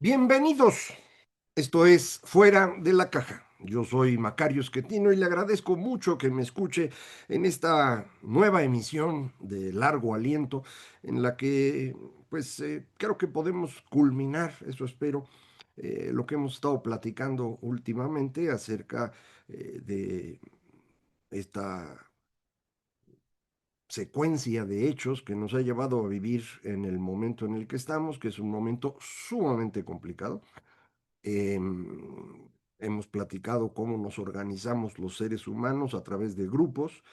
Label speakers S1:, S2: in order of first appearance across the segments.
S1: Bienvenidos. Esto es Fuera de la Caja. Yo soy Macario Esquetino y le agradezco mucho que me escuche en esta nueva emisión de largo aliento en la que creo que podemos culminar, eso espero, lo que hemos estado platicando últimamente acerca de esta secuencia de hechos que nos ha llevado a vivir en el momento en el que estamos, que es un momento sumamente complicado. Hemos platicado cómo nos organizamos los seres humanos a través de grupos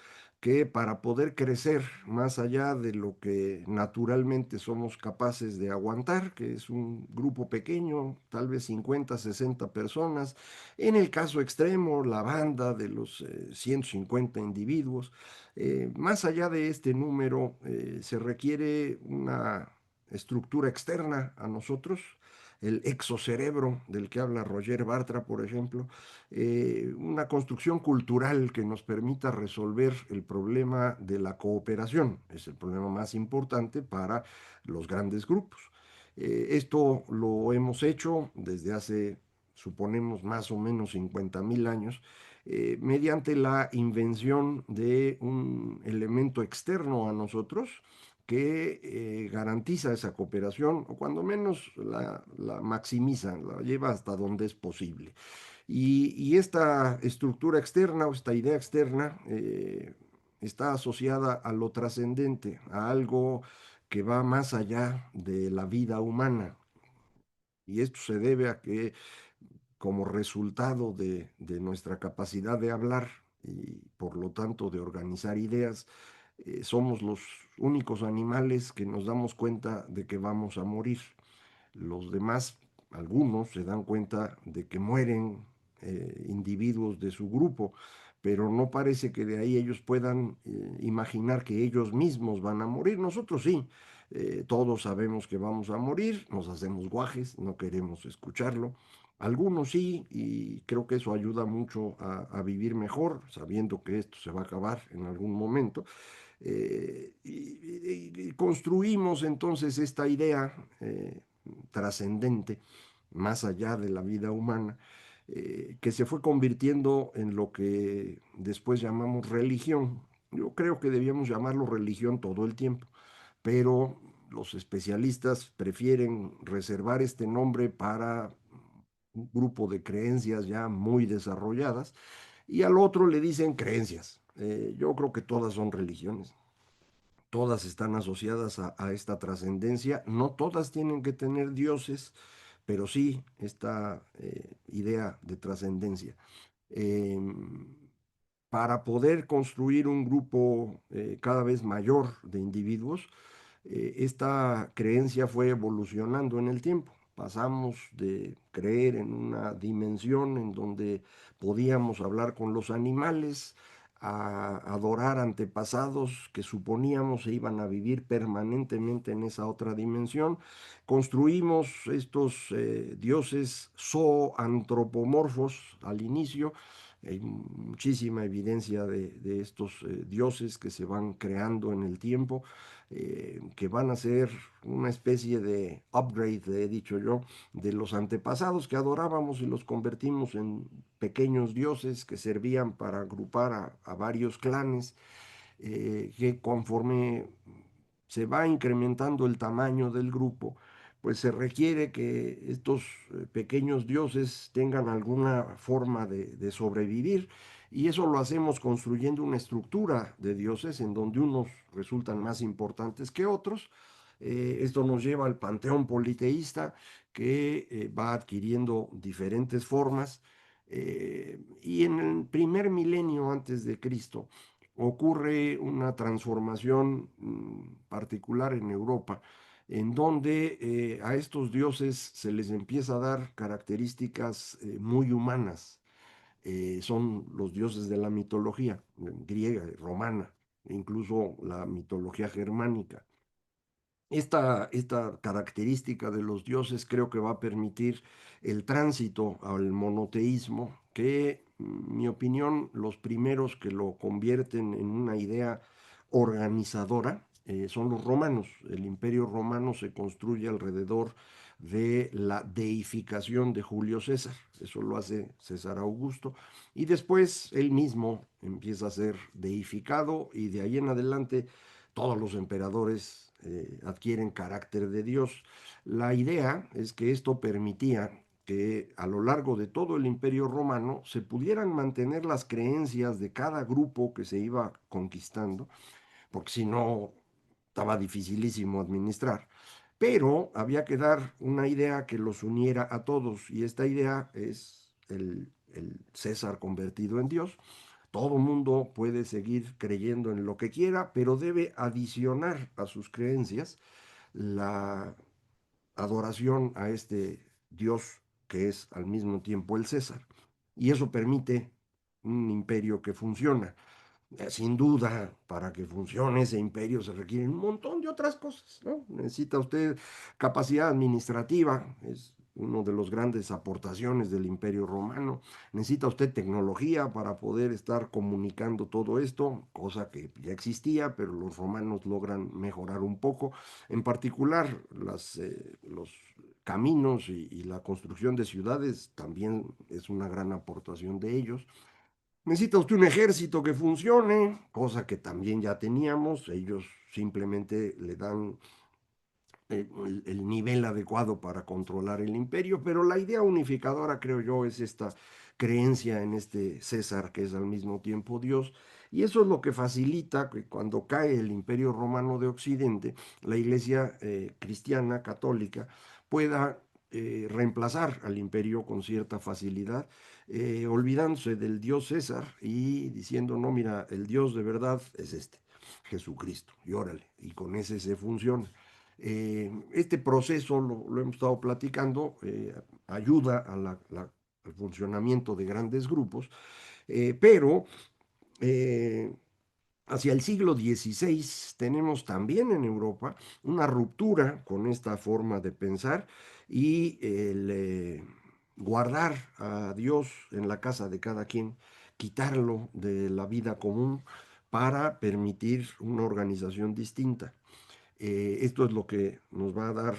S1: que para poder crecer más allá de lo que naturalmente somos capaces de aguantar, que es un grupo pequeño, tal vez 50, 60 personas, en el caso extremo, la banda de los 150 individuos, más allá de este número se requiere una estructura externa a nosotros, el exocerebro del que habla Roger Bartra, por ejemplo, una construcción cultural que nos permita resolver el problema de la cooperación. Es el problema más importante para los grandes grupos. Esto lo hemos hecho desde hace, suponemos, más o menos 50.000 años, mediante la invención de un elemento externo a nosotros, que garantiza esa cooperación, o cuando menos la maximiza, la lleva hasta donde es posible. Y esta estructura externa o esta idea externa está asociada a lo trascendente, a algo que va más allá de la vida humana. Y esto se debe a que como resultado de nuestra capacidad de hablar y por lo tanto de organizar ideas, somos los únicos animales que nos damos cuenta de que vamos a morir. Los demás, algunos, se dan cuenta de que mueren individuos de su grupo, pero no parece que de ahí ellos puedan imaginar que ellos mismos van a morir. Nosotros sí, todos sabemos que vamos a morir, nos hacemos guajes, no queremos escucharlo. Algunos sí, y creo que eso ayuda mucho a vivir mejor, sabiendo que esto se va a acabar en algún momento. Y construimos entonces esta idea trascendente, más allá de la vida humana, que se fue convirtiendo en lo que después llamamos religión. Yo creo que debíamos llamarlo religión todo el tiempo, pero los especialistas prefieren reservar este nombre para un grupo de creencias ya muy desarrolladas, y al otro le dicen creencias. Yo creo que todas son religiones, todas están asociadas a esta trascendencia, no todas tienen que tener dioses, pero sí esta idea de trascendencia. Em, para poder construir un grupo cada vez mayor de individuos, esta creencia fue evolucionando en el tiempo. Pasamos de creer en una dimensión en donde podíamos hablar con los animales, a adorar antepasados que suponíamos se iban a vivir permanentemente en esa otra dimensión. Construimos estos dioses zooantropomorfos al inicio. Hay muchísima evidencia de estos dioses que se van creando en el tiempo, que van a ser una especie de upgrade, he dicho yo, de los antepasados que adorábamos y los convertimos en pequeños dioses que servían para agrupar a varios clanes, que conforme se va incrementando el tamaño del grupo, pues se requiere que estos pequeños dioses tengan alguna forma de sobrevivir, y eso lo hacemos construyendo una estructura de dioses en donde unos resultan más importantes que otros. Esto nos lleva al panteón politeísta, que va adquiriendo diferentes formas, y en el primer milenio antes de Cristo ocurre una transformación particular en Europa, en donde a estos dioses se les empieza a dar características muy humanas. Son los dioses de la mitología griega, romana, e incluso la mitología germánica. Esta característica de los dioses creo que va a permitir el tránsito al monoteísmo, que, mi opinión, los primeros que lo convierten en una idea organizadora son los romanos. El imperio romano se construye alrededor de la deificación de Julio César. Eso lo hace César Augusto. Y después él mismo empieza a ser deificado y de ahí en adelante todos los emperadores adquieren carácter de Dios. La idea es que esto permitía que a lo largo de todo el imperio romano se pudieran mantener las creencias de cada grupo que se iba conquistando, porque si no estaba dificilísimo administrar. Pero había que dar una idea que los uniera a todos, y esta idea es el César convertido en Dios. Todo mundo puede seguir creyendo en lo que quiera, pero debe adicionar a sus creencias la adoración a este Dios que es al mismo tiempo el César. Y eso permite un imperio que funciona. Sin duda, para que funcione ese imperio se requieren un montón de otras cosas, ¿no? Necesita usted capacidad administrativa, es uno de los grandes aportaciones del imperio romano. Necesita usted tecnología para poder estar comunicando todo esto, cosa que ya existía, pero los romanos logran mejorar un poco. En particular, los caminos y la construcción de ciudades también es una gran aportación de ellos. Necesita usted un ejército que funcione, cosa que también ya teníamos. Ellos simplemente le dan el nivel adecuado para controlar el imperio, pero la idea unificadora, creo yo, es esta creencia en este César que es al mismo tiempo Dios, y eso es lo que facilita que cuando cae el imperio romano de Occidente, la iglesia cristiana católica pueda reemplazar al imperio con cierta facilidad, olvidándose del Dios César y diciendo, no, mira, el Dios de verdad es este, Jesucristo, y órale, y con ese se funciona. Este proceso, lo hemos estado platicando, ayuda a al funcionamiento de grandes grupos, pero eh, hacia el siglo XVI tenemos también en Europa una ruptura con esta forma de pensar y el guardar a Dios en la casa de cada quien, quitarlo de la vida común para permitir una organización distinta. Esto es lo que nos va a dar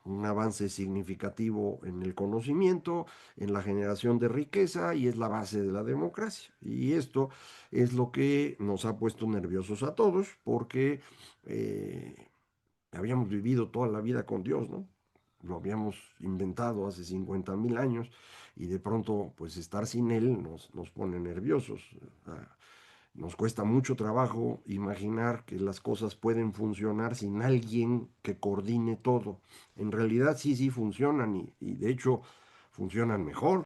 S1: un avance significativo en el conocimiento, en la generación de riqueza y es la base de la democracia. Y esto es lo que nos ha puesto nerviosos a todos porque eh, habíamos vivido toda la vida con Dios, ¿no? Lo habíamos inventado hace 50.000 años y de pronto pues estar sin Él nos pone nerviosos. Ah, nos cuesta mucho trabajo imaginar que las cosas pueden funcionar sin alguien que coordine todo. En realidad sí, sí funcionan y de hecho funcionan mejor.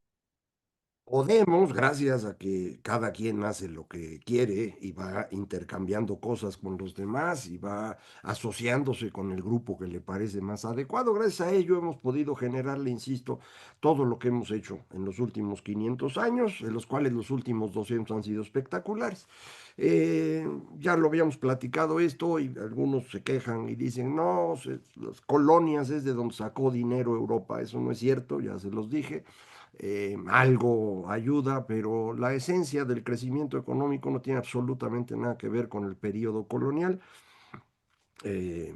S1: Podemos, gracias a que cada quien hace lo que quiere y va intercambiando cosas con los demás y va asociándose con el grupo que le parece más adecuado. Gracias a ello hemos podido generarle, insisto, todo lo que hemos hecho en los últimos 500 años, de los cuales los últimos 200 han sido espectaculares. Ya lo habíamos platicado esto y algunos se quejan y dicen, no, las colonias es de donde sacó dinero Europa. Eso no es cierto, ya se los dije. Algo ayuda, pero la esencia del crecimiento económico no tiene absolutamente nada que ver con el periodo colonial. Eh,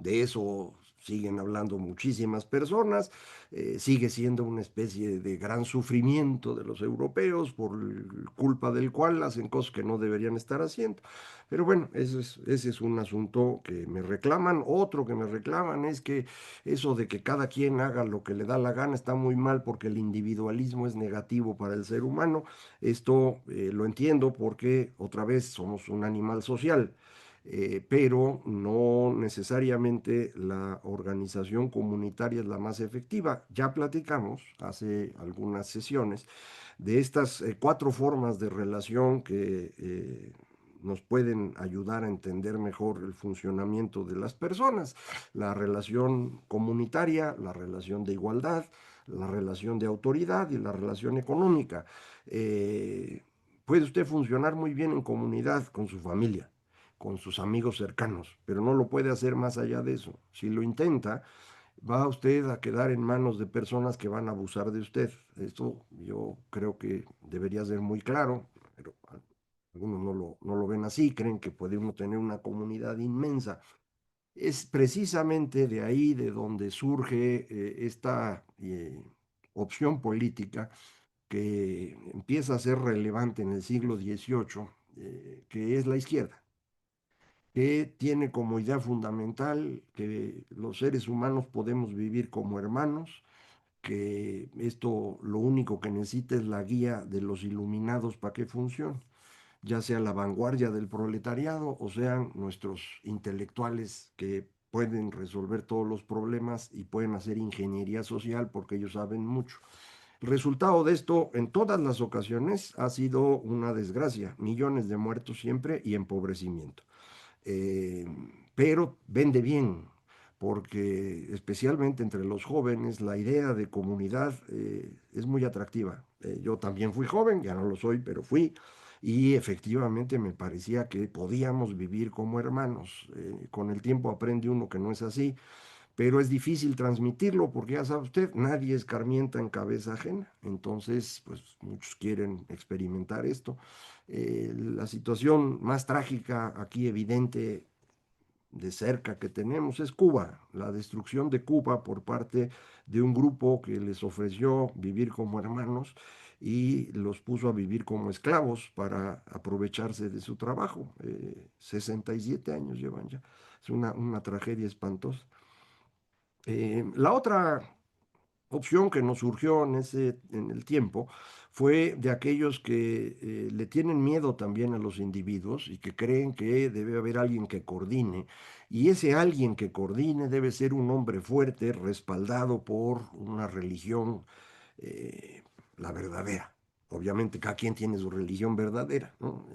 S1: de eso siguen hablando muchísimas personas, sigue siendo una especie de gran sufrimiento de los europeos por culpa del cual hacen cosas que no deberían estar haciendo. Pero bueno, ese es un asunto que me reclaman. Otro que me reclaman es que eso de que cada quien haga lo que le da la gana está muy mal porque el individualismo es negativo para el ser humano. Esto lo entiendo porque otra vez somos un animal social, pero no necesariamente la organización comunitaria es la más efectiva. Ya platicamos hace algunas sesiones de estas cuatro formas de relación que nos pueden ayudar a entender mejor el funcionamiento de las personas. La relación comunitaria, la relación de igualdad, la relación de autoridad y la relación económica. Eh, Puede usted funcionar muy bien en comunidad con su familia, con sus amigos cercanos, pero no lo puede hacer más allá de eso. Si lo intenta, va usted a quedar en manos de personas que van a abusar de usted. Esto yo creo que debería ser muy claro, pero algunos no lo ven así, creen que puede uno tener una comunidad inmensa. Es precisamente de ahí de donde surge esta opción política que empieza a ser relevante en el siglo XVIII, que es la izquierda, que tiene como idea fundamental que los seres humanos podemos vivir como hermanos, que esto lo único que necesita es la guía de los iluminados para que funcione, ya sea la vanguardia del proletariado o sean nuestros intelectuales que pueden resolver todos los problemas y pueden hacer ingeniería social porque ellos saben mucho. El resultado de esto en todas las ocasiones ha sido una desgracia, millones de muertos siempre y empobrecimiento. Eh, pero vende bien, porque especialmente entre los jóvenes la idea de comunidad es muy atractiva. Yo también fui joven, ya no lo soy, pero fui, y efectivamente me parecía que podíamos vivir como hermanos. Con el tiempo aprende uno que no es así, pero es difícil transmitirlo porque ya sabe usted, nadie escarmienta en cabeza ajena. Entonces, pues muchos quieren experimentar esto. La situación más trágica aquí evidente de cerca que tenemos es Cuba, la destrucción de Cuba por parte de un grupo que les ofreció vivir como hermanos y los puso a vivir como esclavos para aprovecharse de su trabajo. 67 años llevan ya. Es una tragedia espantosa. La otra opción que nos surgió en el tiempo fue de aquellos que le tienen miedo también a los individuos y que creen que debe haber alguien que coordine. Y ese alguien que coordine debe ser un hombre fuerte, respaldado por una religión, eh, la verdadera. Obviamente cada quien tiene su religión verdadera, ¿no?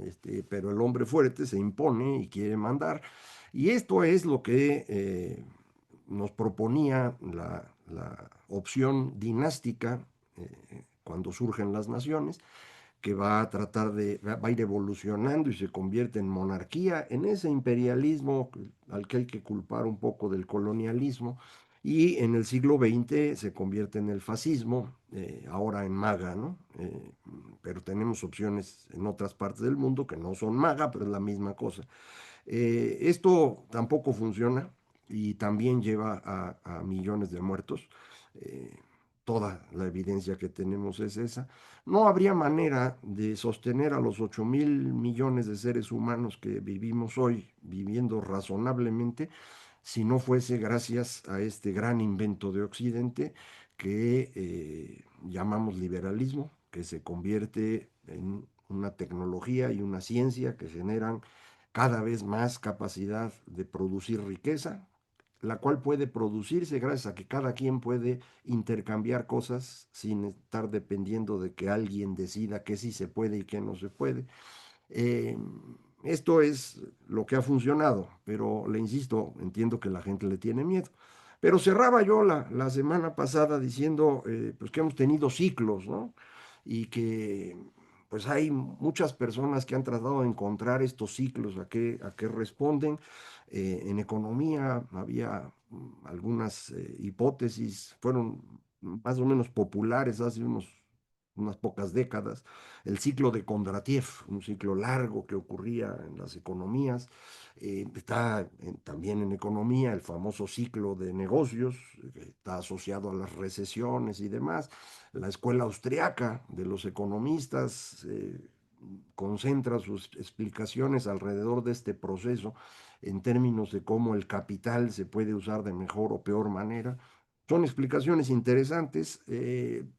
S1: Pero el hombre fuerte se impone y quiere mandar. Y esto es lo que nos proponía la opción dinástica cuando surgen las naciones, que va a tratar va a ir evolucionando y se convierte en monarquía, en ese imperialismo al que hay que culpar un poco del colonialismo, y en el siglo XX se convierte en el fascismo, ahora en MAGA, ¿no? Pero tenemos opciones en otras partes del mundo que no son MAGA, pero es la misma cosa. Esto tampoco funciona y también lleva a millones de muertos. Eh, Toda la evidencia que tenemos es esa. No habría manera de sostener a los 8.000 millones de seres humanos que vivimos hoy, viviendo razonablemente, si no fuese gracias a este gran invento de Occidente que llamamos liberalismo, que se convierte en una tecnología y una ciencia que generan cada vez más capacidad de producir riqueza, la cual puede producirse gracias a que cada quien puede intercambiar cosas sin estar dependiendo de que alguien decida qué sí se puede y qué no se puede. Eh, Esto es lo que ha funcionado, pero le insisto, entiendo que la gente le tiene miedo. Pero cerraba yo la semana pasada diciendo pues que hemos tenido ciclos, ¿no? Y que pues hay muchas personas que han tratado de encontrar estos ciclos, a qué responden. En economía había algunas hipótesis, fueron más o menos populares hace unas pocas décadas, el ciclo de Kondratiev, un ciclo largo que ocurría en las economías. Está también en economía el famoso ciclo de negocios, que está asociado a las recesiones y demás. La escuela austriaca de los economistas concentra sus explicaciones alrededor de este proceso en términos de cómo el capital se puede usar de mejor o peor manera. Son explicaciones interesantes,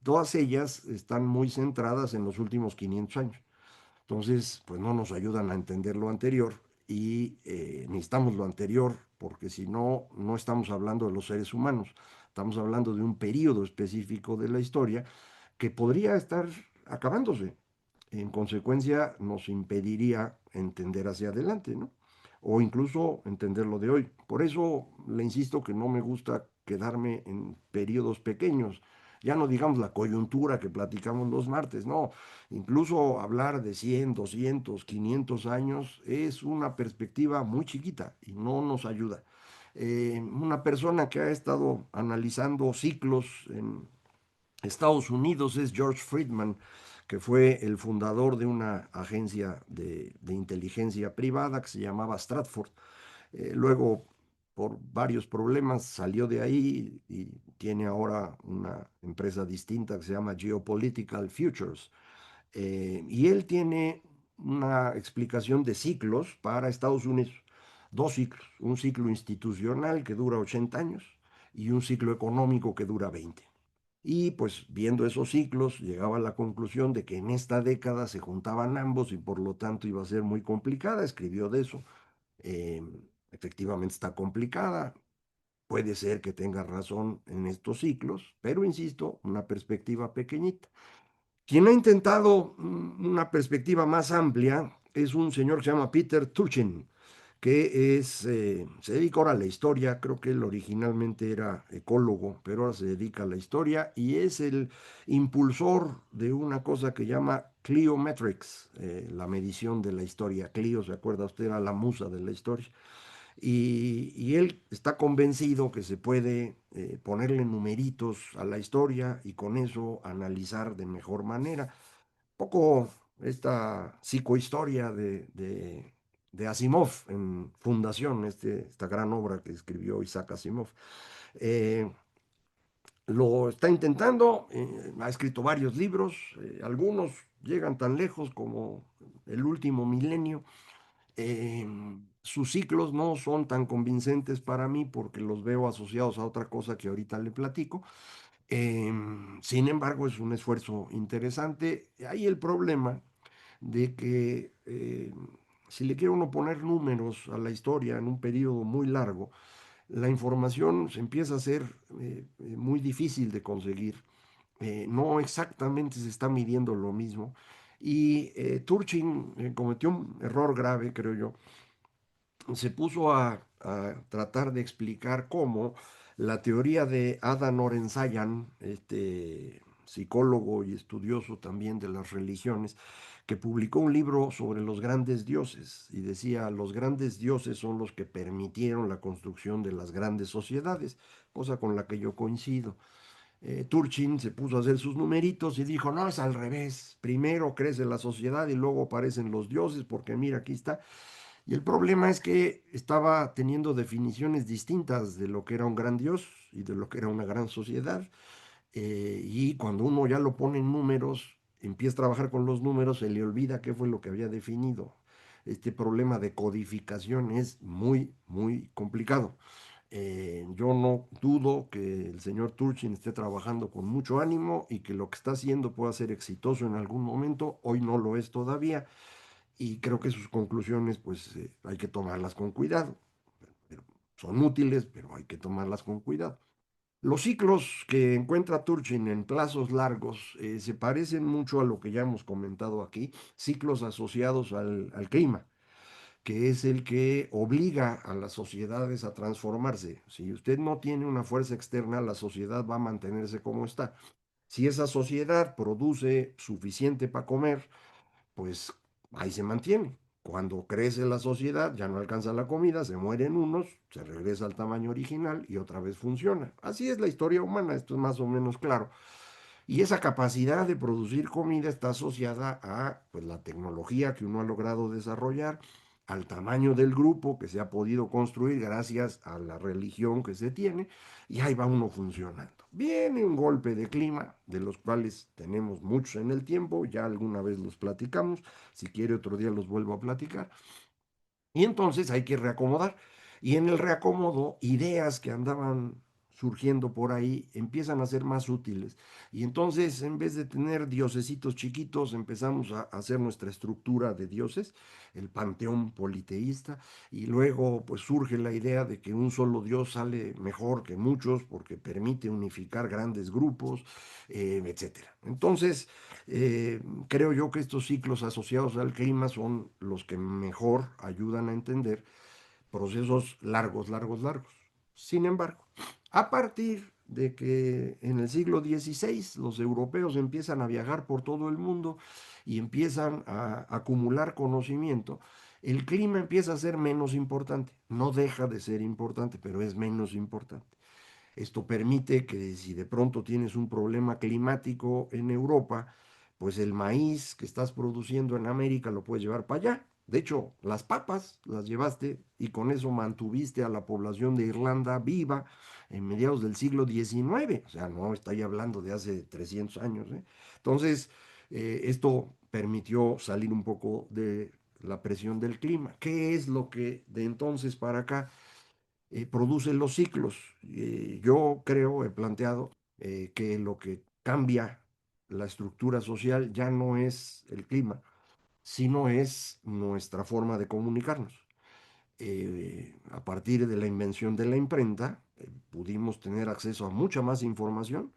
S1: todas ellas están muy centradas en los últimos 500 años. Entonces, pues no nos ayudan a entender lo anterior y necesitamos lo anterior porque si no, no estamos hablando de los seres humanos, estamos hablando de un periodo específico de la historia que podría estar acabándose. En consecuencia, nos impediría entender hacia adelante, ¿no? O incluso entender lo de hoy. Por eso le insisto que no me gusta quedarme en periodos pequeños. Ya no digamos la coyuntura que platicamos los martes, no. Incluso hablar de 100, 200, 500 años es una perspectiva muy chiquita y no nos ayuda. Una persona que ha estado analizando ciclos en Estados Unidos es George Friedman, que fue el fundador de una agencia de inteligencia privada que se llamaba Stratford. Luego, por varios problemas, salió de ahí y tiene ahora una empresa distinta que se llama Geopolitical Futures. Y él tiene una explicación de ciclos para Estados Unidos. Dos ciclos, un ciclo institucional que dura 80 años y un ciclo económico que dura 20. Y pues viendo esos ciclos llegaba a la conclusión de que en esta década se juntaban ambos y por lo tanto iba a ser muy complicada. Escribió de eso. Eh, Efectivamente está complicada. Puede ser que tenga razón en estos ciclos, pero insisto, una perspectiva pequeñita. Quien ha intentado una perspectiva más amplia es un señor que se llama Peter Turchin, que se dedica ahora a la historia. Creo que él originalmente era ecólogo, pero ahora se dedica a la historia y es el impulsor de una cosa que llama Cliometrics, la medición de la historia. Clio, ¿se acuerda usted? Era la musa de la historia. Y él está convencido que se puede ponerle numeritos a la historia y con eso analizar de mejor manera. Poco esta psicohistoria de Asimov en Fundación, esta gran obra que escribió Isaac Asimov. Eh, lo está intentando, ha escrito varios libros, algunos llegan tan lejos como El último milenio. Sus ciclos no son tan convincentes para mí porque los veo asociados a otra cosa que ahorita le platico. Sin embargo, es un esfuerzo interesante. Hay el problema de que si le quiere uno poner números a la historia en un periodo muy largo, la información se empieza a hacer muy difícil de conseguir. No exactamente se está midiendo lo mismo. Y Turchin cometió un error grave, creo yo. Se puso a tratar de explicar cómo la teoría de Adam Orensayan, este psicólogo y estudioso también de las religiones, que publicó un libro sobre los grandes dioses y decía, los grandes dioses son los que permitieron la construcción de las grandes sociedades, cosa con la que yo coincido. Turchin se puso a hacer sus numeritos y dijo, no, es al revés, primero crece la sociedad y luego aparecen los dioses, porque mira, aquí está. Y el problema es que estaba teniendo definiciones distintas de lo que era un gran dios y de lo que era una gran sociedad. Y cuando uno ya lo pone en números, empieza a trabajar con los números, se le olvida qué fue lo que había definido. Este problema de codificación es muy, muy complicado. Yo no dudo que el señor Turchin esté trabajando con mucho ánimo y que lo que está haciendo pueda ser exitoso en algún momento. Hoy no lo es todavía y creo que sus conclusiones pues hay que tomarlas con cuidado. Pero son útiles, pero hay que tomarlas con cuidado. Los ciclos que encuentra Turchin en plazos largos se parecen mucho a lo que ya hemos comentado aquí, ciclos asociados al clima, que es el que obliga a las sociedades a transformarse. Si usted no tiene una fuerza externa, la sociedad va a mantenerse como está. Si esa sociedad produce suficiente para comer, pues ahí se mantiene. Cuando crece la sociedad, ya no alcanza la comida, se mueren unos, se regresa al tamaño original y otra vez funciona. Así es la historia humana, esto es más o menos claro. Y esa capacidad de producir comida está asociada a pues, la tecnología que uno ha logrado desarrollar, al tamaño del grupo que se ha podido construir gracias a la religión que se tiene, y ahí va uno funcionando. Viene un golpe de clima, de los cuales tenemos muchos en el tiempo, ya alguna vez los platicamos, si quiere otro día los vuelvo a platicar, y entonces hay que reacomodar. Y en el reacomodo, ideas que andaban surgiendo por ahí empiezan a ser más útiles. Y entonces, en vez de tener diosesitos chiquitos, empezamos a hacer nuestra estructura de dioses, el panteón politeísta, y luego pues surge la idea de que un solo dios sale mejor que muchos porque permite unificar grandes grupos, etcétera. Entonces, creo yo que estos ciclos asociados al clima son los que mejor ayudan a entender procesos largos, largos, largos. Sin embargo, a partir de que en el siglo XVI los europeos empiezan a viajar por todo el mundo y empiezan a acumular conocimiento, el clima empieza a ser menos importante. No deja de ser importante, pero es menos importante. Esto permite que si de pronto tienes un problema climático en Europa, pues el maíz que estás produciendo en América lo puedes llevar para allá. De hecho, las papas las llevaste y con eso mantuviste a la población de Irlanda viva en mediados del siglo XIX. O sea, no estoy hablando de hace 300 años, ¿eh? Entonces, esto permitió salir un poco de la presión del clima. ¿Qué es lo que de entonces para acá produce los ciclos? Yo creo, he planteado que lo que cambia la estructura social ya no es el clima, sino es nuestra forma de comunicarnos. A partir de la invención de la imprenta, pudimos tener acceso a mucha más información.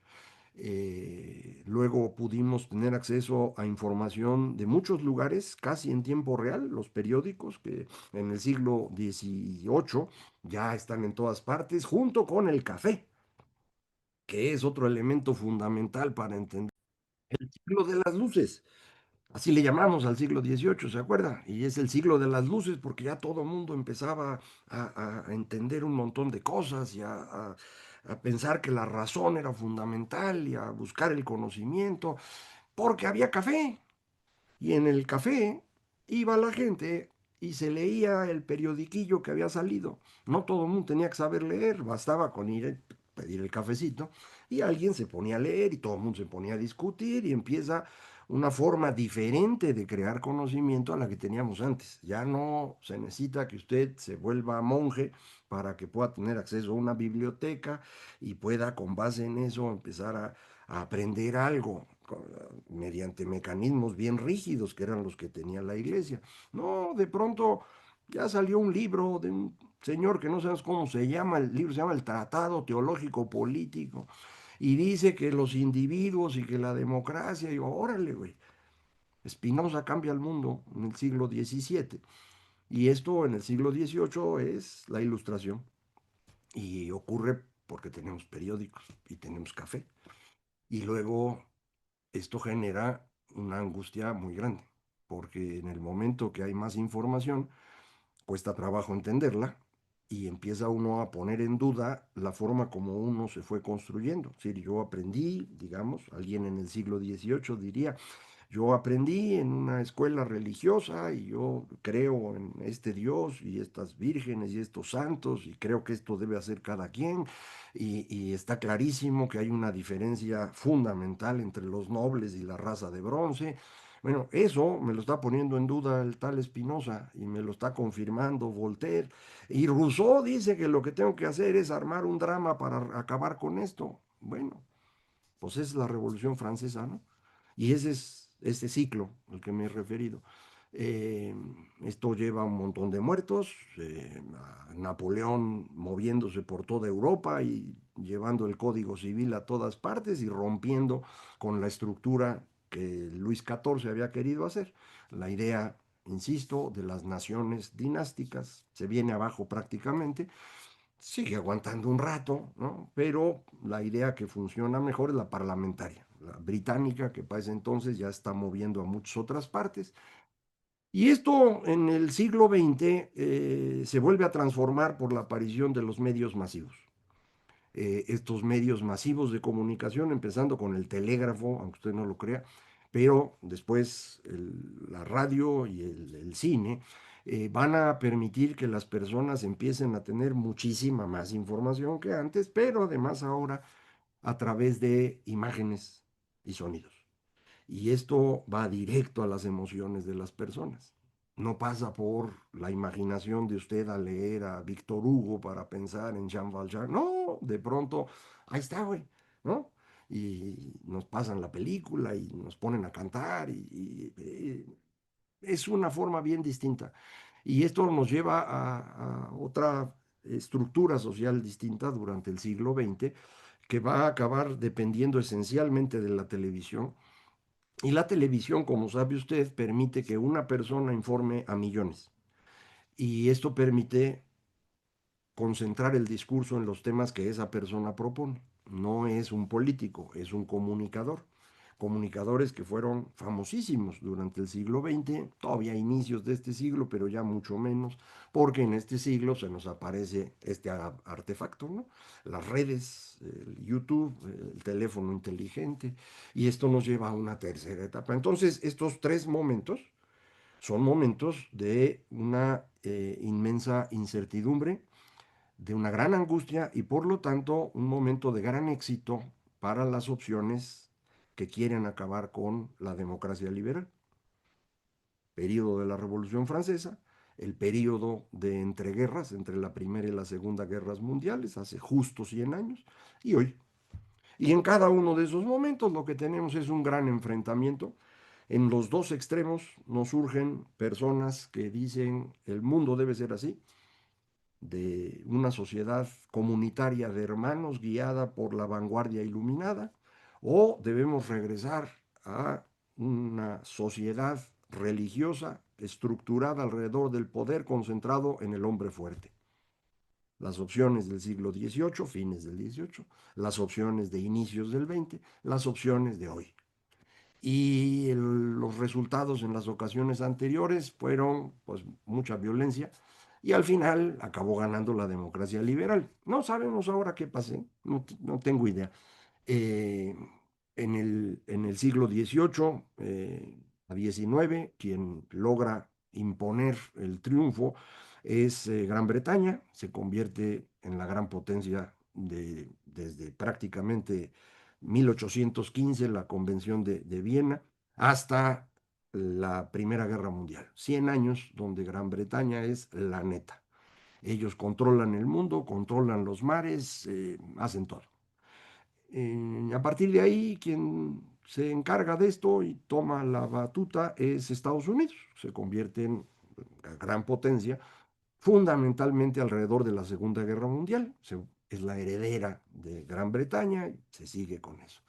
S1: Luego pudimos tener acceso a información de muchos lugares, casi en tiempo real, los periódicos que en el siglo XVIII ya están en todas partes, junto con el café, que es otro elemento fundamental para entender el siglo de las luces. Así le llamamos al siglo XVIII, ¿se acuerda? Y es el siglo de las luces porque ya todo el mundo empezaba a entender un montón de cosas y a pensar que la razón era fundamental y a buscar el conocimiento, porque había café. Y en el café iba la gente y se leía el periodiquillo que había salido. No todo el mundo tenía que saber leer, bastaba con ir a pedir el cafecito y alguien se ponía a leer y todo el mundo se ponía a discutir y empieza una forma diferente de crear conocimiento a la que teníamos antes. Ya no se necesita que usted se vuelva monje para que pueda tener acceso a una biblioteca y pueda con base en eso empezar a aprender algo mediante mecanismos bien rígidos que eran los que tenía la iglesia. No, de pronto ya salió un libro de un señor que no sabes cómo se llama, el libro se llama El Tratado Teológico Político, y dice que los individuos y que la democracia, y yo, órale, güey, Spinoza cambia el mundo en el siglo XVII, y esto en el siglo XVIII es la Ilustración, y ocurre porque tenemos periódicos y tenemos café, y luego esto genera una angustia muy grande, porque en el momento que hay más información, cuesta trabajo entenderla y empieza uno a poner en duda la forma como uno se fue construyendo. Es decir, yo aprendí, digamos, alguien en el siglo XVIII diría, yo aprendí en una escuela religiosa y yo creo en este Dios y estas vírgenes y estos santos y creo que esto debe hacer cada quien y está clarísimo que hay una diferencia fundamental entre los nobles y la raza de bronce. Bueno, eso me lo está poniendo en duda el tal Spinoza y me lo está confirmando Voltaire. Y Rousseau dice que lo que tengo que hacer es armar un drama para acabar con esto. Bueno, pues es la Revolución Francesa, ¿no? Y ese es este ciclo al que me he referido. Eh, Esto lleva un montón de muertos, a Napoleón moviéndose por toda Europa y llevando el Código Civil a todas partes y rompiendo con la estructura que Luis XIV había querido hacer. La idea, insisto, de las naciones dinásticas se viene abajo prácticamente, sigue aguantando un rato, ¿no? Pero la idea que funciona mejor es la parlamentaria, la británica, que para ese entonces ya está moviendo a muchas otras partes. Y esto en el siglo XX se vuelve a transformar por la aparición de los medios masivos. Estos medios masivos de comunicación, empezando con el telégrafo, aunque usted no lo crea, pero después la radio y el cine, van a permitir que las personas empiecen a tener muchísima más información que antes, pero además ahora a través de imágenes y sonidos. Y esto va directo a las emociones de las personas. No pasa por la imaginación de usted al leer a Víctor Hugo para pensar en Jean Valjean. No, de pronto, ahí está, güey, ¿no? Y nos pasan la película y nos ponen a cantar es una forma bien distinta. Y esto nos lleva a otra estructura social distinta durante el siglo XX que va a acabar dependiendo esencialmente de la televisión y la televisión, como sabe usted, permite que una persona informe a millones. Y esto permite concentrar el discurso en los temas que esa persona propone. No es un político, es un comunicador. Comunicadores que fueron famosísimos durante el siglo XX, todavía a inicios de este siglo, pero ya mucho menos, porque en este siglo se nos aparece este artefacto, ¿no? Las redes el YouTube, el teléfono inteligente, y esto nos lleva a una tercera etapa. Entonces, estos tres momentos son momentos de una inmensa incertidumbre, de una gran angustia y por lo tanto un momento de gran éxito para las opciones que quieren acabar con la democracia liberal. Período de la Revolución Francesa, el período de entreguerras entre la Primera y la Segunda Guerras Mundiales, hace justo 100 años, y hoy. Y en cada uno de esos momentos lo que tenemos es un gran enfrentamiento. En los dos extremos nos surgen personas que dicen el mundo debe ser así, de una sociedad comunitaria de hermanos guiada por la vanguardia iluminada, o debemos regresar a una sociedad religiosa estructurada alrededor del poder concentrado en el hombre fuerte. Las opciones del siglo XVIII, fines del XVIII, las opciones de inicios del XX, las opciones de hoy. Y los resultados en las ocasiones anteriores fueron pues mucha violencia y al final acabó ganando la democracia liberal. No sabemos ahora qué pase, no tengo idea. Eh, en el siglo XVIII a XIX, quien logra imponer el triunfo es Gran Bretaña, se convierte en la gran potencia desde prácticamente 1815, la Convención de Viena, hasta la Primera Guerra Mundial. 100 años donde Gran Bretaña es la neta. Ellos controlan el mundo, controlan los mares, hacen todo. A partir de ahí, quien se encarga de esto y toma la batuta es Estados Unidos. Se convierte en gran potencia, fundamentalmente alrededor de la Segunda Guerra Mundial. Es la heredera de Gran Bretaña y se sigue con eso.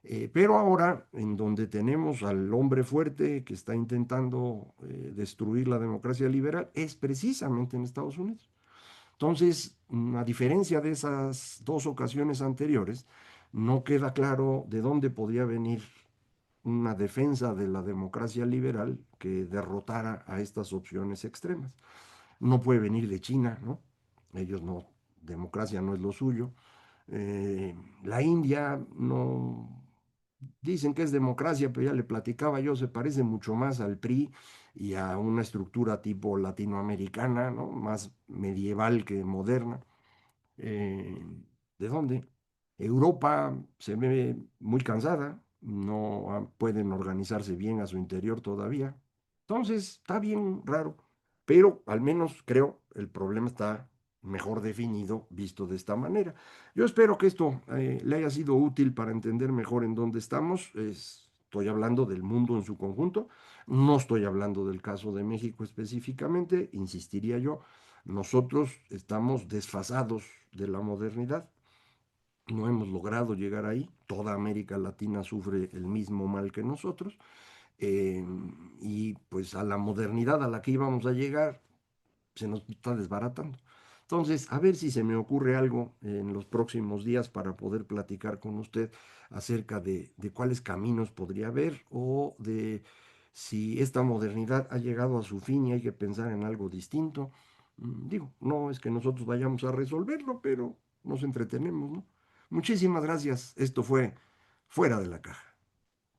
S1: Pero ahora, en donde tenemos al hombre fuerte que está intentando destruir la democracia liberal, es precisamente en Estados Unidos. Entonces, a diferencia de esas dos ocasiones anteriores, no queda claro de dónde podría venir una defensa de la democracia liberal que derrotara a estas opciones extremas. No puede venir de China, ¿no? Ellos no, democracia no es lo suyo. La India no, dicen que es democracia, pero ya le platicaba yo, se parece mucho más al PRI y a una estructura tipo latinoamericana, ¿no? Más medieval que moderna. Eh, ¿De dónde? Europa se ve muy cansada, no pueden organizarse bien a su interior todavía. Entonces, está bien raro, pero al menos creo el problema está mejor definido visto de esta manera. Yo espero que esto le haya sido útil para entender mejor en dónde estamos. Estoy hablando del mundo en su conjunto, no estoy hablando del caso de México específicamente, insistiría yo. Nosotros estamos desfasados de la modernidad, no hemos logrado llegar ahí, toda América Latina sufre el mismo mal que nosotros, eh, y pues a la modernidad a la que íbamos a llegar se nos está desbaratando. Entonces, a ver si se me ocurre algo en los próximos días para poder platicar con usted acerca de cuáles caminos podría haber o de si esta modernidad ha llegado a su fin y hay que pensar en algo distinto. Digo, no es que nosotros vayamos a resolverlo, pero nos entretenemos, ¿no? Muchísimas gracias. Esto fue Fuera de la Caja.